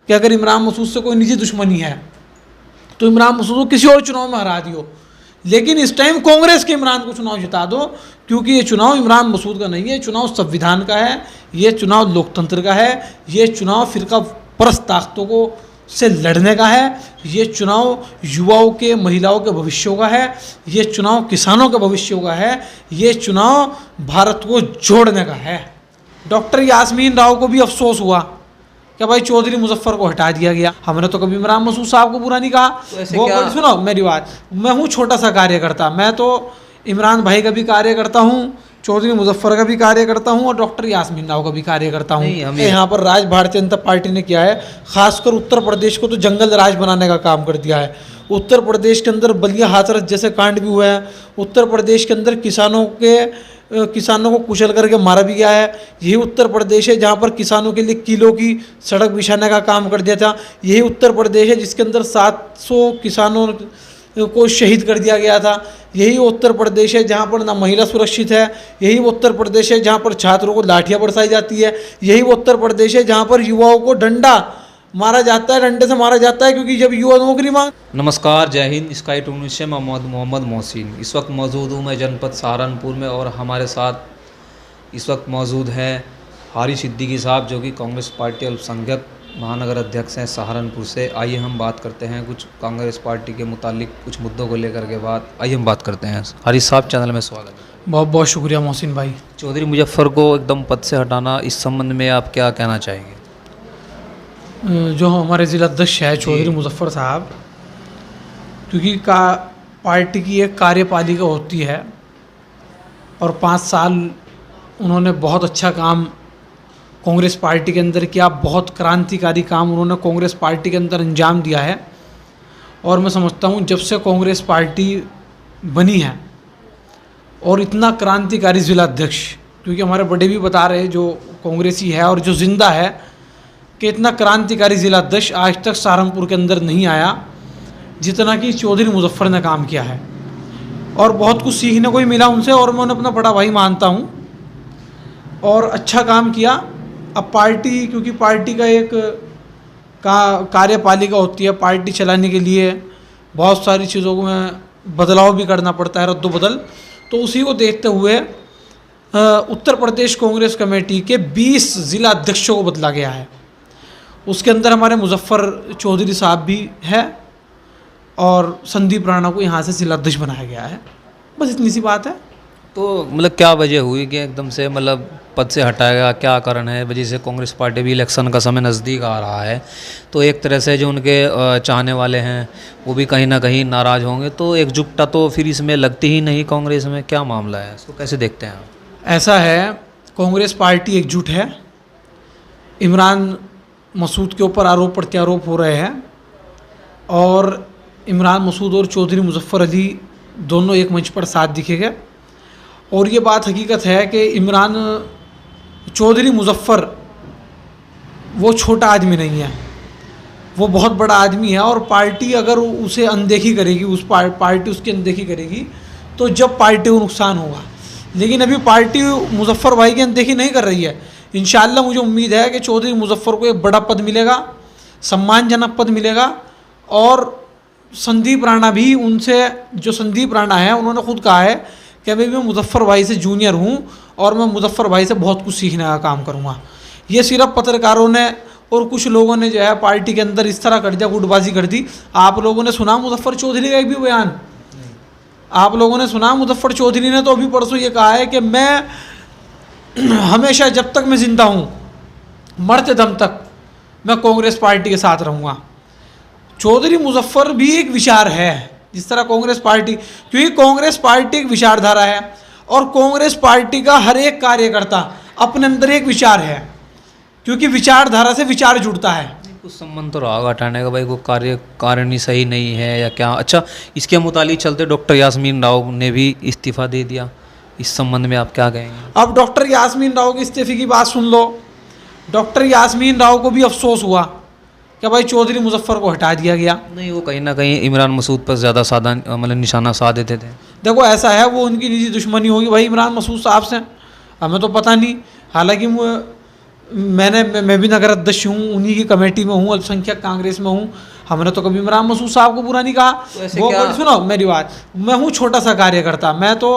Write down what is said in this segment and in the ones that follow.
कि अगर इमरान मसूद से कोई निजी दुश्मनी है तो इमरान मसूद को किसी और चुनाव में हरा दियो, लेकिन इस टाइम कांग्रेस के इमरान को चुनाव जिता दो, क्योंकि ये चुनाव इमरान मसूद का नहीं है, चुनाव संविधान का है, ये चुनाव लोकतंत्र का है, ये चुनाव फिरका परस्त ताकतों को से लड़ने का है, ये चुनाव युवाओं के, महिलाओं के भविष्यों का है, ये चुनाव किसानों के भविष्यों का है, ये चुनाव भारत को जोड़ने का है। डॉक्टर यास्मीन राव को भी अफसोस हुआ कि भाई चौधरी मुजफ्फर को हटा दिया गया। हमने तो कभी इमरान मसूद साहब को बुरा नहीं कहा। तो वो सुनो मेरी बात, मैं हूँ छोटा सा कार्यकर्ता, मैं तो इमरान भाई का भी कार्य करता हूँ, चौधरी मुजफ्फर का भी कार्य करता हूँ और डॉक्टर यास्मीन राव का भी कार्य करता हूँ। यहाँ पर राज भारतीय जनता पार्टी ने किया है, खासकर उत्तर प्रदेश को तो जंगल राज बनाने का काम कर दिया है। उत्तर प्रदेश के अंदर बलिया हाथरस जैसे कांड भी हुए हैं, उत्तर प्रदेश के अंदर किसानों को कुचल करके मारा भी गया है। यही उत्तर प्रदेश है जहाँ पर किसानों के लिए किलो की सड़क बिछाने का काम कर दिया था। यही उत्तर प्रदेश है जिसके अंदर 700 किसानों को शहीद कर दिया गया था। यही उत्तर प्रदेश है जहाँ पर ना महिला सुरक्षित है। यही उत्तर प्रदेश है जहाँ पर छात्रों को लाठियाँ बरसाई जाती है। यही उत्तर प्रदेश है जहाँ पर युवाओं को डंडा मारा जाता है, डंडे से मारा जाता है, क्योंकि जब युवा नौकरी मांग। नमस्कार, जय हिंद। स्काई 2 न्यूज़ से मोहम्मद मोहसिन। इस वक्त मौजूद हूँ मैं जनपद सहारनपुर में और हमारे साथ इस वक्त मौजूद हैं हारिस सिद्दीकी साहब, जो कि कांग्रेस पार्टी अल्पसंख्यक महानगर अध्यक्ष हैं सहारनपुर से। आइए हम बात करते हैं कुछ कांग्रेस पार्टी के मुतालिक कुछ मुद्दों को लेकर के आइए हम बात करते हैं। हारिस साहब, चैनल में स्वागत है। बहुत बहुत शुक्रिया मोहसिन भाई। चौधरी मुजफ्फर को एकदम पद से हटाना, इस संबंध में आप क्या कहना चाहेंगे? जो हमारे ज़िला अध्यक्ष है चौधरी मुजफ्फर साहब, क्योंकि पार्टी की एक कार्यपालिका होती है और 5 साल उन्होंने बहुत अच्छा काम कांग्रेस पार्टी के अंदर किया, बहुत क्रांतिकारी काम उन्होंने कांग्रेस पार्टी के अंदर अंजाम दिया है। और मैं समझता हूँ जब से कांग्रेस पार्टी बनी है और इतना क्रांतिकारी ज़िला अध्यक्ष, क्योंकि हमारे बड़े भी बता रहे जो कांग्रेसी है और जो जिंदा है, कि इतना क्रांतिकारी ज़िला अध्यक्ष आज तक सहारनपुर के अंदर नहीं आया जितना कि चौधरी मुजफ्फर ने काम किया है। और बहुत कुछ सीखने को ही मिला उनसे, और मैं उन्हें अपना बड़ा भाई मानता हूँ और अच्छा काम किया। अब पार्टी, क्योंकि पार्टी का एक कार्यपालिका होती है, पार्टी चलाने के लिए बहुत सारी चीज़ों में बदलाव भी करना पड़ता है, रद्दोबदल। तो उसी को देखते हुए उत्तर प्रदेश कांग्रेस कमेटी के 20 ज़िला अध्यक्षों को बदला गया है। उसके अंदर हमारे मुजफ्फर चौधरी साहब भी है और संदीप राणा को यहाँ से ज़िला अध्यक्ष बनाया गया है। बस इतनी सी बात है। तो मतलब क्या वजह हुई कि एकदम से मतलब पद से हटाया गया, क्या कारण है? वजह से कांग्रेस पार्टी भी इलेक्शन का समय नज़दीक आ रहा है, तो एक तरह से जो उनके चाहने वाले हैं वो भी कहीं ना कहीं नाराज़ होंगे, तो एकजुटता तो फिर इसमें लगती ही नहीं कांग्रेस में। क्या मामला है, इसको कैसे देखते हैं आप? ऐसा है, कांग्रेस पार्टी एकजुट है। इमरान मसूद के ऊपर आरोप प्रत्यारोप हो रहे हैं और इमरान मसूद और चौधरी मुजफ्फर अली दोनों एक मंच पर साथ दिखेंगे। और ये बात हकीकत है कि इमरान चौधरी मुजफ्फर वो छोटा आदमी नहीं है, वो बहुत बड़ा आदमी है। और पार्टी अगर उसे अनदेखी करेगी, पार्टी उसकी अनदेखी करेगी, तो जब पार्टी को नुकसान होगा। लेकिन अभी पार्टी मुजफ्फर भाई की अनदेखी नहीं कर रही है। इंशाअल्लाह मुझे उम्मीद है कि चौधरी मुजफ्फर को एक बड़ा पद मिलेगा, सम्मानजनक पद मिलेगा। और संदीप राणा भी, उनसे जो संदीप राणा है, उन्होंने खुद कहा है कि अभी मैं मुजफ्फर भाई से जूनियर हूँ और मैं मुजफ्फर भाई से बहुत कुछ सीखने का काम करूँगा। ये सिर्फ पत्रकारों ने और कुछ लोगों ने जो है पार्टी के अंदर इस तरह कर दिया, गुटबाजी कर दी। आप लोगों ने सुना मुजफ्फर चौधरी का एक भी बयान? आप लोगों ने सुना? मुजफ्फर चौधरी ने तो अभी परसों ये कहा है कि मैं हमेशा, जब तक मैं जिंदा हूँ, मरते दम तक मैं कांग्रेस पार्टी के साथ रहूँगा। चौधरी मुजफ्फर भी एक विचार है, जिस तरह कांग्रेस पार्टी, क्योंकि कांग्रेस पार्टी एक विचारधारा है और कांग्रेस पार्टी का हर एक कार्यकर्ता अपने अंदर एक विचार है, क्योंकि विचारधारा से विचार जुड़ता है। कुछ संबंध तो रहा हटाने का भाई, को कार्यकारिणी सही नहीं है या क्या? अच्छा, इसके मुतालिक चलते डॉक्टर यास्मीन राव ने भी इस्तीफा दे दिया, इस संबंध में आप क्या कहेंगे? अब डॉक्टर यास्मीन राव के इस्तीफे की बात सुन लो। डॉक्टर यास्मीन राव को भी अफसोस हुआ कि भाई चौधरी मुजफ्फर को हटा दिया गया। नहीं, वो कहीं ना कहीं इमरान मसूद पर ज़्यादा मतलब निशाना साध देते थे। देखो ऐसा है, वो उनकी निजी दुश्मनी होगी भाई इमरान मसूद साहब से, हमें तो पता नहीं। हालांकि मैं भी नगर अध्यक्ष हूँ, उन्हीं की कमेटी में हूँ, अल्पसंख्यक कांग्रेस में हूँ। हमने तो कभी इमरान मसूद साहब को बुरा नहीं कहा। तो ऐसे वो क्या- सुनो मेरी बात, मैं हूँ छोटा सा कार्यकर्ता, मैं तो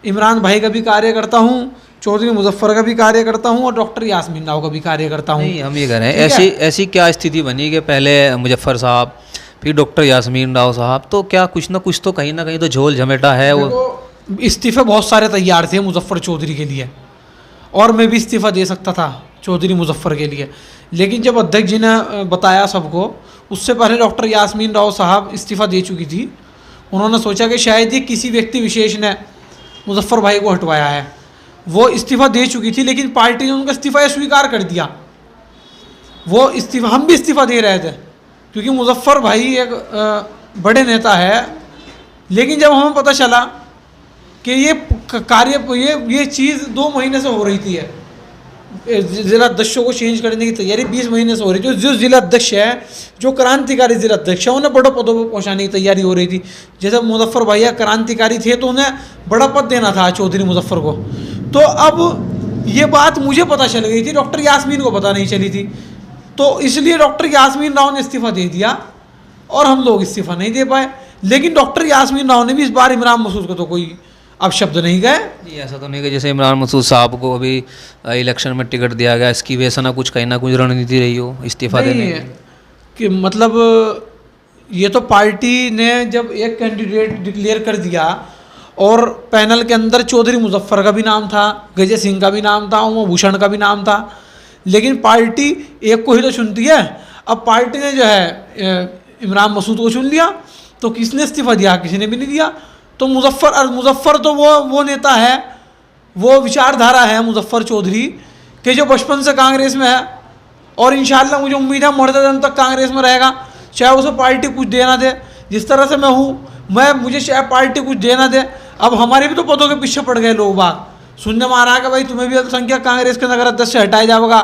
इमरान भाई का भी कार्य करता हूँ, चौधरी मुजफ्फर का भी कार्य करता हूँ और डॉक्टर यास्मीन राव का भी कार्य करता हूँ। नहीं, हम ये कह रहे हैं ठीक है? ऐसी क्या स्थिति बनी कि पहले मुजफ्फर साहब, फिर डॉक्टर यास्मीन राव साहब, तो क्या कुछ ना कुछ तो कहीं ना कहीं तो झोल झमेटा है वो। देखो, इस्तीफे बहुत सारे तैयार थे मुजफ्फर चौधरी के लिए, और मैं भी इस्तीफ़ा दे सकता था चौधरी मुजफ्फर के लिए, लेकिन जब अध्यक्ष जी ने बताया सबको, उससे पहले डॉक्टर यास्मीन राव साहब इस्तीफ़ा दे चुकी थी। उन्होंने सोचा कि शायद ये किसी व्यक्ति विशेष ने मुजफ्फर भाई को हटवाया है। वो इस्तीफ़ा दे चुकी थी, लेकिन पार्टी ने उनका इस्तीफ़ा स्वीकार कर दिया। वो इस्तीफ़ा, हम भी इस्तीफ़ा दे रहे थे क्योंकि मुजफ्फर भाई एक बड़े नेता है, लेकिन जब हमें पता चला कि ये कार्य ये चीज़ 2 महीने से हो रही थी, जिला अध्यक्षों को चेंज करने की तैयारी 20 महीने से हो रही थी। जो जिला अध्यक्ष है, जो क्रांतिकारी जिला अध्यक्ष है, उन्हें बड़े पदों पर पहुंचाने की तैयारी हो रही थी। जैसे मुजफ्फर भैया क्रांतिकारी थे तो उन्हें बड़ा पद देना था चौधरी मुजफ्फर को। तो अब ये बात मुझे पता चल गई थी, डॉक्टर यास्मीन को पता नहीं चली थी, तो इसलिए डॉक्टर यास्मीन राव ने इस्तीफ़ा दे दिया और हम लोग इस्तीफ़ा नहीं दे पाए। लेकिन डॉक्टर यास्मीन राव ने भी इस बार इमरान मसूद को तो कोई अब शब्द नहीं गए। जी, ऐसा तो नहीं कि जैसे इमरान मसूद साहब को अभी इलेक्शन में टिकट दिया गया, इसकी वजह से ना कुछ कहीं ना कुछ रणनीति रही हो इस्तीफा देने नहीं की। कि मतलब ये तो पार्टी ने जब एक कैंडिडेट डिक्लेयर कर दिया और पैनल के अंदर चौधरी मुजफ्फर का भी नाम था, गजय सिंह का भी नाम था, उमा भूषण का भी नाम था, लेकिन पार्टी एक को ही तो चुनती है। अब पार्टी ने जो है इमरान मसूद को चुन लिया, तो किसने इस्तीफा दिया? किसी ने भी नहीं दिया। तो मुजफ्फर तो वो नेता है, वो विचारधारा है मुजफ्फर चौधरी कि जो बचपन से कांग्रेस में है और इंशाल्लाह मुझे उम्मीद है मरते दम तक कांग्रेस में रहेगा, चाहे उसे पार्टी कुछ देना दे। जिस तरह से मैं हूँ, मुझे चाहे पार्टी कुछ देना दे। अब हमारे भी तो पदों के पीछे पड़ गए लोग बाग, सुनने में आ रहा है कि भाई तुम्हें भी अल्पसंख्यक कांग्रेस के नगर अध्यक्ष से हटाया जाएगा,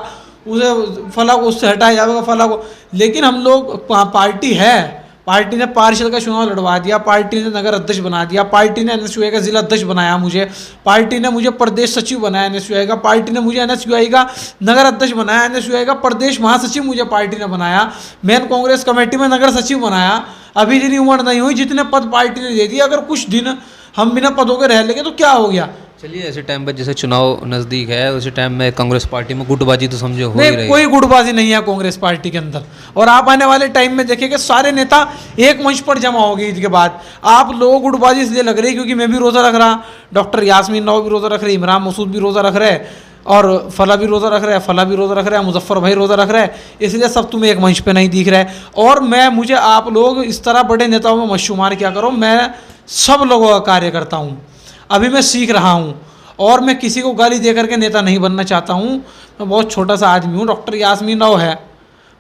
उसे फला को उससे हटाया जाएगा, फला को। लेकिन हम लोग पार्टी है, पार्टी ने पार्षद का चुनाव लड़वा दिया, पार्टी ने नगर अध्यक्ष बना दिया, पार्टी ने एनएसयूआई का जिला अध्यक्ष बनाया मुझे, पार्टी ने मुझे प्रदेश सचिव बनाया एनएसयूआई का, पार्टी ने मुझे एनएसयूआई का नगर अध्यक्ष बनाया, एनएसयूआई का प्रदेश महासचिव मुझे पार्टी ने बनाया, मेन कांग्रेस कमेटी में नगर सचिव बनाया। अभी जितनी उम्र नहीं हुई, जितने पद पार्टी ने दे दिए, अगर कुछ दिन हम बिना पदों के रह लेंगे तो क्या हो गया? चलिए, ऐसे टाइम पर जैसे चुनाव नज़दीक है, उसी टाइम में कांग्रेस पार्टी में गुटबाजी तो समझो हो ही रही नहीं, है। कोई गुटबाजी नहीं है कांग्रेस पार्टी के अंदर। और आप आने वाले टाइम में देखेंगे सारे नेता एक मंच पर जमा हो गए। इसके बाद आप लोगों को गुटबाजी इसलिए लग रही है क्योंकि मैं भी रोज़ा रख रहा, डॉक्टर यास्मीन राव भी रोज़ा रख रहे, इमरान मसूद भी रोज़ा रख रहे, और फला भी रोज़ा रख रहा है, फला भी रोज़ा रख रहा है, मुजफ्फर भाई रोज़ा रख रहा है, इसलिए सब तुम्हें एक मंच पे नहीं दिख रहा है। और मुझे आप लोग इस तरह बड़े नेताओं में मत शुमार क्या करो। मैं सब लोगों का कार्य करता हूँ, अभी मैं सीख रहा हूँ, और मैं किसी को गाली दे करके नेता नहीं बनना चाहता हूँ। मैं बहुत छोटा सा आदमी हूँ। डॉक्टर यास्मीन राव है,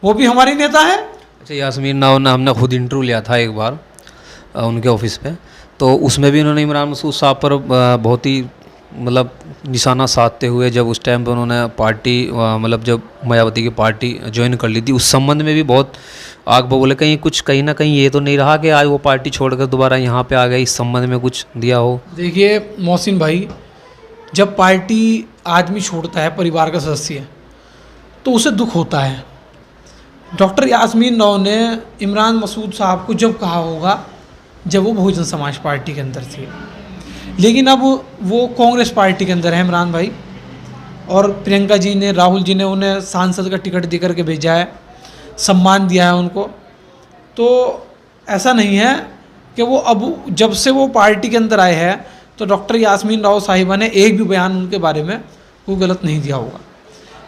वो भी हमारी नेता है। अच्छा, यास्मीन राव ने, हमने खुद इंटरव्यू लिया था एक बार उनके ऑफिस पे, तो उसमें भी उन्होंने इमरान मसूद साहब पर बहुत ही मतलब निशाना साधते हुए, जब उस टाइम पर उन्होंने पार्टी मतलब जब मायावती की पार्टी ज्वाइन कर ली थी, उस संबंध में भी बहुत आग बबूले। कहीं ना कहीं ये तो नहीं रहा कि आज वो पार्टी छोड़कर दोबारा यहाँ पे आ गए, इस संबंध में कुछ दिया हो? देखिए मोहसिन भाई, जब पार्टी आदमी छोड़ता है, परिवार का सदस्य, तो उसे दुख होता है। डॉक्टर यास्मीन राव ने इमरान मसूद साहब को जब कहा होगा जब वो बहुजन समाज पार्टी के अंदर थे, लेकिन अब वो कांग्रेस पार्टी के अंदर है इमरान भाई, और प्रियंका जी ने, राहुल जी ने उन्हें सांसद का टिकट दे करके भेजा है, सम्मान दिया है उनको। तो ऐसा नहीं है कि वो अब जब से वो पार्टी के अंदर आए हैं तो डॉक्टर यास्मीन राव साहिबा ने एक भी बयान उनके बारे में कोई गलत नहीं दिया होगा।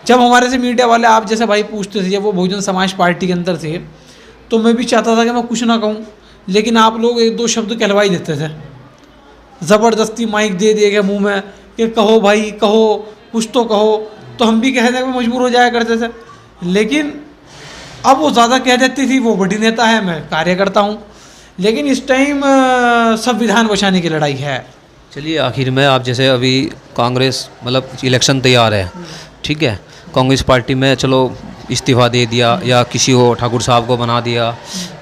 जब हमारे से मीडिया वाले आप जैसे भाई पूछते थे, जब वो बहुजन समाज पार्टी के अंदर थे, तो मैं भी चाहता था कि मैं कुछ ना कहूँ, लेकिन आप लोग एक दो शब्द कहलवा ही देते थे, ज़बरदस्ती माइक दे दिए गए मुँह में कि कहो भाई कहो, कुछ तो कहो, तो हम भी कहने में मजबूर हो जाया करते थे। लेकिन अब वो ज़्यादा कह देती थी, वो बड़ी नेता है, मैं कार्य करता हूँ। लेकिन इस टाइम संविधान बचाने की लड़ाई है। चलिए, आखिर में आप जैसे अभी कांग्रेस मतलब इलेक्शन तैयार है, ठीक है, कांग्रेस पार्टी में चलो इस्तीफ़ा दे दिया या किसी को ठाकुर साहब को बना दिया,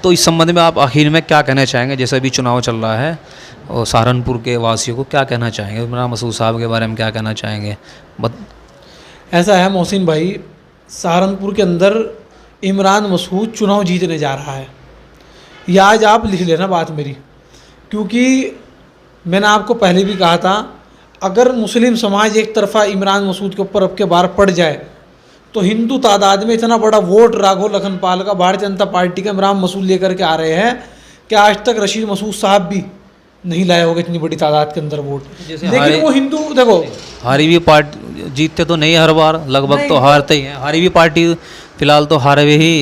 तो इस संबंध में आप आखिर में क्या कहना चाहेंगे? जैसे अभी चुनाव चल रहा है और सहारनपुर के वासियों को क्या कहना चाहेंगे? इमरान मसूद साहब के बारे में क्या कहना चाहेंगे? ऐसा है मोहसिन भाई, सहारनपुर के अंदर इमरान मसूद चुनाव जीतने जा रहा है। यह आज आप लिख लेना बात मेरी, क्योंकि मैंने आपको पहले भी कहा था, अगर मुस्लिम समाज एक तरफा इमरान मसूद के ऊपर अब के बार पड़ जाए तो हिंदू तादाद में इतना बड़ा वोट राघव लखनपाल का भारतीय जनता पार्टी का इमरान मसूद लेकर के आ रहे हैं कि आज तक रशीद मसूद साहब भी नहीं लाए होंगे इतनी बड़ी तादाद के अंदर वोट। लेकिन वो हिंदू देखो, हारी हुई पार्टी जीतते तो नहीं हर बार, लगभग तो हारते ही हैं। हारी हुई पार्टी फिलहाल तो हारे हुए ही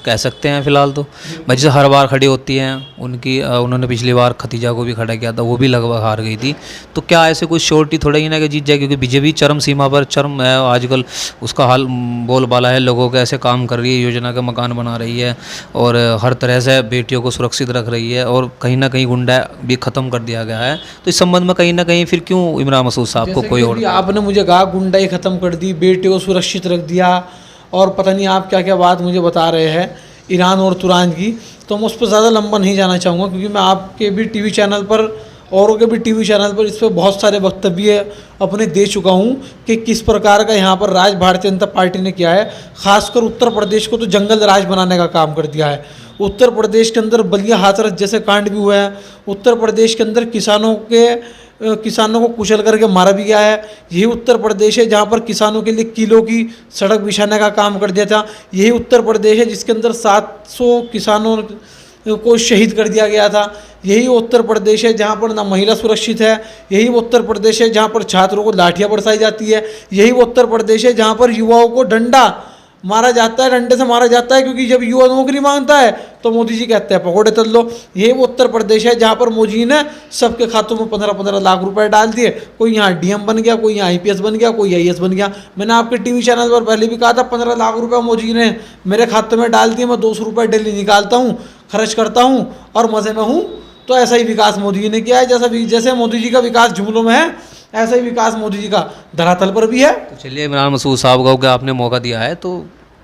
कह सकते हैं फिलहाल तो। जैसे हर बार खड़ी होती हैं उनकी, उन्होंने पिछली बार खतीजा को भी खड़ा किया था, वो भी लगभग हार गई थी। तो क्या ऐसे कोई श्योरिटी थोड़ा ही ना कि जीत जाए, क्योंकि बीजेपी चरम सीमा पर चरम है आजकल, उसका हाल बोलबाला है, लोगों के ऐसे काम कर रही है, योजना के मकान बना रही है और हर तरह से बेटियों को सुरक्षित रख रही है और कहीं ना कहीं गुंडा भी ख़त्म कर दिया गया है। तो इस संबंध में कहीं ना कहीं फिर क्यों इमरान मसूद साहब को कोई और, आपने मुझे कहा गुंडाई ख़त्म कर दी, बेटियों को सुरक्षित रख दिया और पता नहीं आप क्या क्या बात मुझे बता रहे हैं ईरान और तुरान की, तो मैं उस पर ज़्यादा लंबा नहीं जाना चाहूँगा, क्योंकि मैं आपके भी टीवी चैनल पर, औरों के भी टीवी चैनल पर इस पर बहुत सारे वक्तव्य अपने दे चुका हूँ कि किस प्रकार का यहाँ पर राज भारतीय जनता पार्टी ने किया है। खासकर उत्तर प्रदेश को तो जंगल राज बनाने का काम कर दिया है। उत्तर प्रदेश के अंदर बलिया हाथरस जैसे कांड भी हुए हैं। उत्तर प्रदेश के अंदर किसानों को कुचल करके मारा भी गया है। यही उत्तर प्रदेश है जहाँ पर किसानों के लिए किलो की सड़क बिछाने का काम कर दिया था। यही उत्तर प्रदेश है जिसके अंदर 700 किसानों को शहीद कर दिया गया था। यही उत्तर प्रदेश है जहाँ पर ना महिला सुरक्षित है। यही उत्तर प्रदेश है जहाँ पर छात्रों को लाठियाँ बरसाई जाती है। यही उत्तर प्रदेश है जहाँ पर युवाओं को डंडा मारा जाता है, डंडे से मारा जाता है, क्योंकि जब युवा नौकरी मांगता है तो मोदी जी कहते हैं पकौड़े तल लो। ये वो उत्तर प्रदेश है जहाँ पर मोदी जी ने सबके खातों में 15-15 लाख रुपए डाल दिए। कोई यहाँ डीएम बन गया, कोई यहाँ आईपीएस बन गया, कोई आईएएस बन गया। मैंने आपके टीवी चैनल पर पहले भी कहा था 15 लाख रुपये मोदी जी ने मेरे खाते में डाल दिए। मैं 200 रुपये डेली निकालता हूँ, खर्च करता हूँ और मज़े में हूँ। तो ऐसा ही विकास मोदी जी ने किया है। जैसे मोदी जी का विकास जुमलों में है, ऐसा ही विकास मोदी जी का धरातल पर भी है। तो चलिए इमरान मसूद साहब को आपने मौका दिया है तो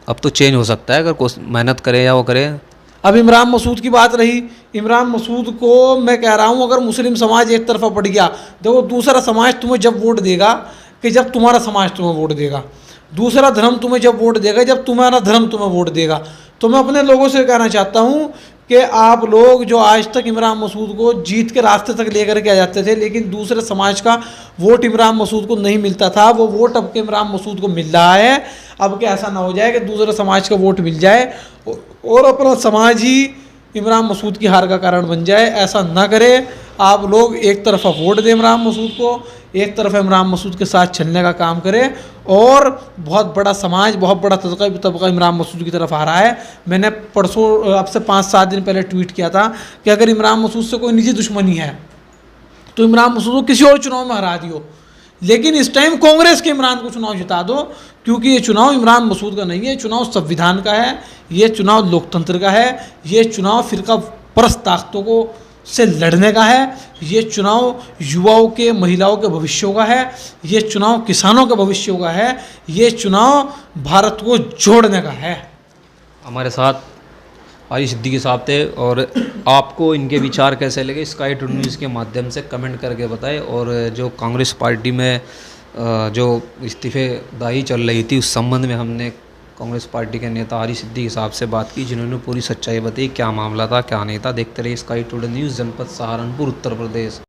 अब तो चेंज हो सकता है, अगर मेहनत करें या वो करें। अब इमरान मसूद की बात रही, इमरान मसूद को मैं कह रहा हूँ, अगर मुस्लिम समाज एक तरफा पड़ गया, देखो दूसरा समाज तुम्हें जब वोट देगा कि जब तुम्हारा समाज तुम्हें वोट देगा, दूसरा धर्म तुम्हें जब वोट देगा जब तुम्हारा धर्म तुम्हें वोट देगा। तो मैं अपने लोगों से कहना चाहता हूँ कि आप लोग जो आज तक इमरान मसूद को जीत के रास्ते तक लेकर के आ जाते थे, लेकिन दूसरे समाज का वोट इमरान मसूद को नहीं मिलता था, वो वोट अब के इमरान मसूद को मिल रहा है। अब क्या ऐसा ना हो जाए कि दूसरे समाज का वोट मिल जाए और अपना समाज ही इमरान मसूद की हार का कारण बन जाए। ऐसा ना करें। आप लोग एक तरफा वोट दें इमरान मसूद को, एक तरफ इमरान मसूद के साथ चलने का काम करें और बहुत बड़ा समाज, बहुत बड़ा तबका इमरान मसूद की तरफ आ रहा है। मैंने परसों आपसे 5-7 दिन पहले ट्वीट किया था कि अगर इमरान मसूद से कोई निजी दुश्मनी है तो इमरान मसूद को किसी और चुनाव में हरा दियो, लेकिन इस टाइम कांग्रेस के इमरान को चुनाव जिता दो, क्योंकि ये चुनाव इमरान मसूद का नहीं है। ये चुनाव संविधान का है, ये चुनाव लोकतंत्र का है, ये चुनाव फिरका परस्त ताकतों को से लड़ने का है, ये चुनाव युवाओं के, महिलाओं के भविष्यों का है, ये चुनाव किसानों के भविष्यों का है, ये चुनाव भारत को जोड़ने का है। हमारे साथ हारी सिद्दीकी साहब थे और आपको इनके विचार कैसे लगे स्काई टू न्यूज़ के माध्यम से कमेंट करके बताएं। और जो कांग्रेस पार्टी में जो इस्तीफेदाही चल रही थी उस संबंध में हमने कांग्रेस पार्टी के नेता हारी सिद्दीकी साहब से बात की, जिन्होंने पूरी सच्चाई बताई, क्या मामला था क्या नहीं था। देखते रहिए स्काई टुडे न्यूज़, जनपद सहारनपुर, उत्तर प्रदेश।